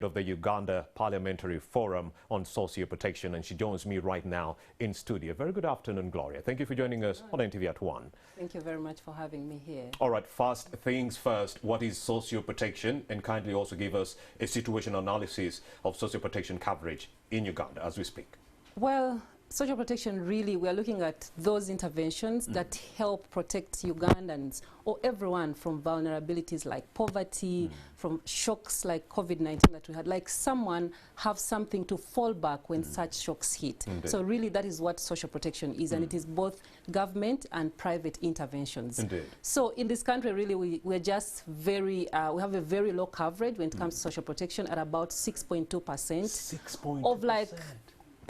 of the Uganda Parliamentary Forum on Socio Protection, and she joins me right now in studio. Very good afternoon, Gloria. Thank you for joining us on NTV at 1. Thank you very much for having me here. All right, first things first, what is socio protection? And kindly also give us a situation analysis of socio protection coverage in Uganda as we speak. Well, social protection, really, we are looking at those interventions that help protect Ugandans or everyone from vulnerabilities like poverty, from shocks like COVID-19 that we had, like someone have something to fall back when such shocks hit. Indeed. So really that is what social protection is, and it is both government and private interventions. Indeed. So in this country, really, we're just very, we have a very low coverage when it comes to social protection at about 6.2%. 6.2%. Of like,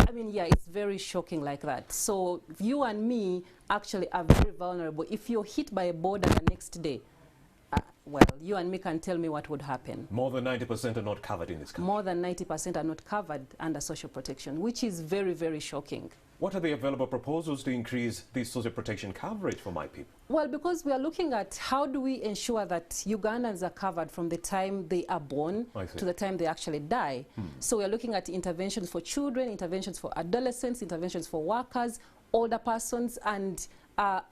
I mean, yeah, it's very shocking like that. So you and me actually are very vulnerable. If you're hit by a border the next day, well, you and me can tell me what would happen. More than 90% are not covered in this country. More than 90% are not covered under social protection, which is very, very shocking. What are the available proposals to increase this social protection coverage for my people? Well, because we are looking at how do we ensure that Ugandans are covered from the time they are born to the time they actually die. So we are looking at interventions for children, interventions for adolescents, interventions for workers, older persons, and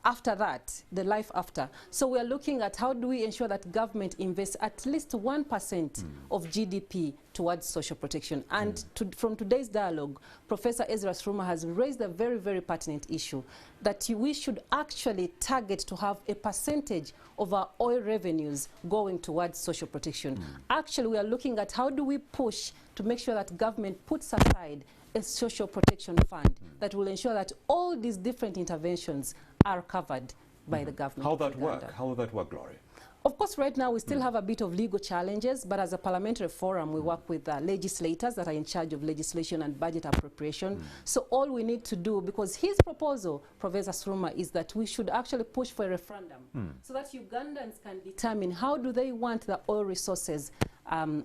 after that, the life after. So we are looking at how do we ensure that government invests at least 1% of GDP towards social protection. And from today's dialogue, Professor Ezra Sruma has raised a very, very pertinent issue that we should actually target to have a percentage of our oil revenues going towards social protection. Actually, we are looking at how do we push to make sure that government puts aside a social protection fund that will ensure that all these different interventions are covered by the government. How will that work? How will that work, Gloria? Of course, right now we still have a bit of legal challenges, but as a parliamentary forum, we work with legislators that are in charge of legislation and budget appropriation. So all we need to do, because his proposal, Professor Sruma, is that we should actually push for a referendum so that Ugandans can determine how do they want the oil resources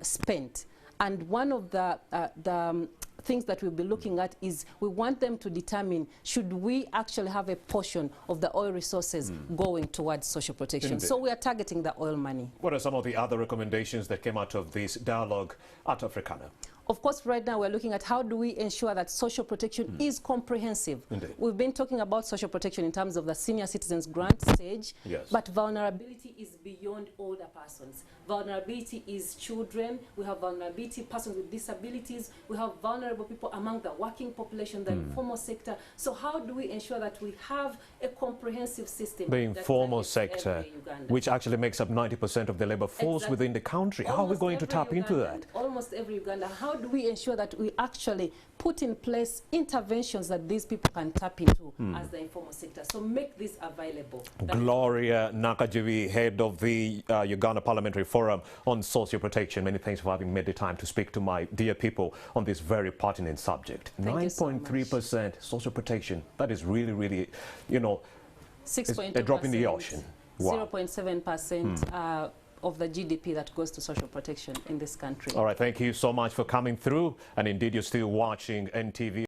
spent. And one of the things that we'll be looking at is we want them to determine should we actually have a portion of the oil resources going towards social protection. Indeed. So we are targeting the oil money. What are some of the other recommendations that came out of this dialogue at Africana? Of course, right now we're looking at how do we ensure that social protection is comprehensive. Indeed. We've been talking about social protection in terms of the senior citizens grant stage, but vulnerability is beyond older persons. Vulnerability is children, we have vulnerability, persons with disabilities, we have vulnerable people among the working population, the informal sector. So how do we ensure that we have a comprehensive system? The informal sector, which actually makes up 90% of the labor force within the country. How are we going to tap into that? Almost every Uganda. How do we ensure that we actually put in place interventions that these people can tap into as the informal sector? So make this available. Gloria Nakajubi, head of the Uganda Parliamentary Forum on Socio Protection. Many thanks for having made the time to speak to my dear people on this very pertinent subject. 9.3% social protection. That is really, really, you know, 6.2%. a drop in the ocean. Wow. 0.7% of the GDP that goes to social protection in this country. All right, thank you so much for coming through. And indeed, you're still watching NTV.